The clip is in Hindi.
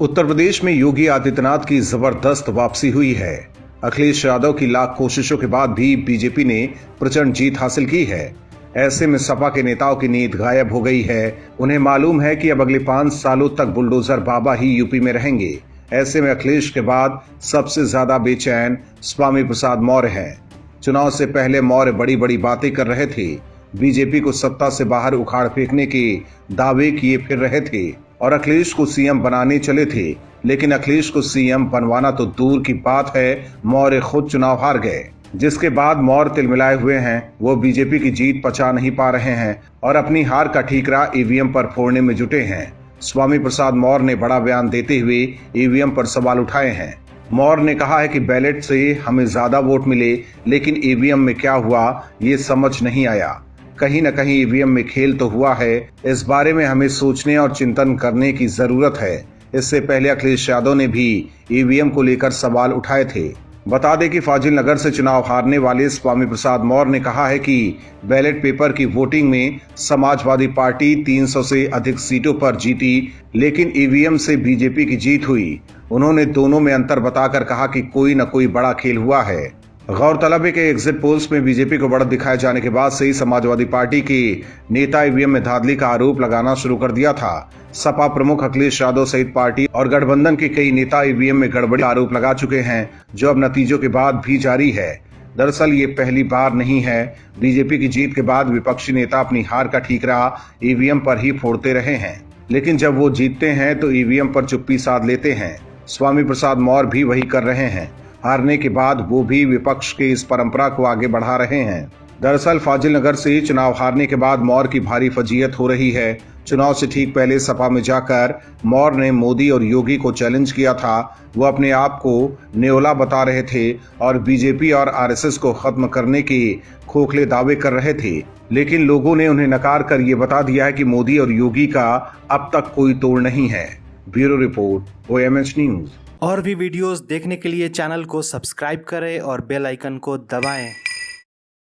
उत्तर प्रदेश में योगी आदित्यनाथ की जबरदस्त वापसी हुई है। अखिलेश यादव की लाख कोशिशों के बाद भी बीजेपी ने प्रचंड जीत हासिल की है। ऐसे में सपा के नेताओं की नींद गायब हो गई है। उन्हें मालूम है कि अब अगले 5 सालों तक बुलडोजर बाबा ही यूपी में रहेंगे। ऐसे में अखिलेश के बाद सबसे ज्यादा बेचैन स्वामी प्रसाद मौर्य हैं। चुनाव से पहले मौर्य बड़ी बड़ी बातें कर रहे थे। बीजेपी को सत्ता से बाहर उखाड़ फेंकने के दावे किए फिर रहे थे और अखिलेश को सीएम बनाने चले थे। लेकिन अखिलेश को सीएम बनवाना तो दूर की बात है, मौर्य खुद चुनाव हार गए। जिसके बाद मौर्य तिलमिलाए हुए हैं। वो बीजेपी की जीत पचा नहीं पा रहे हैं और अपनी हार का ठीकरा ईवीएम पर फोड़ने में जुटे हैं। स्वामी प्रसाद मौर्य ने बड़ा बयान देते हुए ईवीएम पर सवाल उठाए हैं। मौर्य ने कहा है कि बैलेट से हमें ज्यादा वोट मिले, लेकिन ईवीएम में क्या हुआ ये समझ नहीं आया। कहीं न कहीं ईवीएम में खेल तो हुआ है। इस बारे में हमें सोचने और चिंतन करने की जरूरत है। इससे पहले अखिलेश यादव ने भी ईवीएम को लेकर सवाल उठाए थे। बता दें कि फाजिल नगर से चुनाव हारने वाले स्वामी प्रसाद मौर्य ने कहा है कि बैलेट पेपर की वोटिंग में समाजवादी पार्टी 300 से अधिक सीटों पर जीती, लेकिन ईवीएम से बीजेपी की जीत हुई। उन्होंने दोनों में अंतर बताकर कहा कि कोई न कोई बड़ा खेल हुआ है। गौरतलब है कि एग्जिट पोल्स में बीजेपी को बढ़त दिखाए जाने के बाद से ही समाजवादी पार्टी के नेता ईवीएम में धांधली का आरोप लगाना शुरू कर दिया था। सपा प्रमुख अखिलेश यादव सहित पार्टी और गठबंधन के कई नेता ईवीएम में गड़बड़ी का आरोप लगा चुके हैं, जो अब नतीजों के बाद भी जारी है। दरअसल ये पहली बार नहीं है। बीजेपी की जीत के बाद विपक्षी नेता अपनी हार का ठीकरा ईवीएम पर ही फोड़ते रहे हैं, लेकिन जब वो जीतते हैं तो ईवीएम पर चुप्पी साध लेते हैं। स्वामी प्रसाद मौर्य भी वही कर रहे हैं। हारने के बाद वो भी विपक्ष की इस परंपरा को आगे बढ़ा रहे हैं। दरअसल फाजिल नगर से चुनाव हारने के बाद मौर्य की भारी फजीयत हो रही है। चुनाव से ठीक पहले सपा में जाकर मौर्य ने मोदी और योगी को चैलेंज किया था। वो अपने आप को नेओला बता रहे थे और बीजेपी और आरएसएस को खत्म करने के खोखले दावे कर रहे थे, लेकिन लोगों ने उन्हें नकार कर ये बता दिया है कि मोदी और योगी का अब तक कोई तोड़ नहीं है। Bureau report, OMH news. और भी वीडियोस देखने के लिए चैनल को सब्सक्राइब करें और बेल आइकन को दबाएं।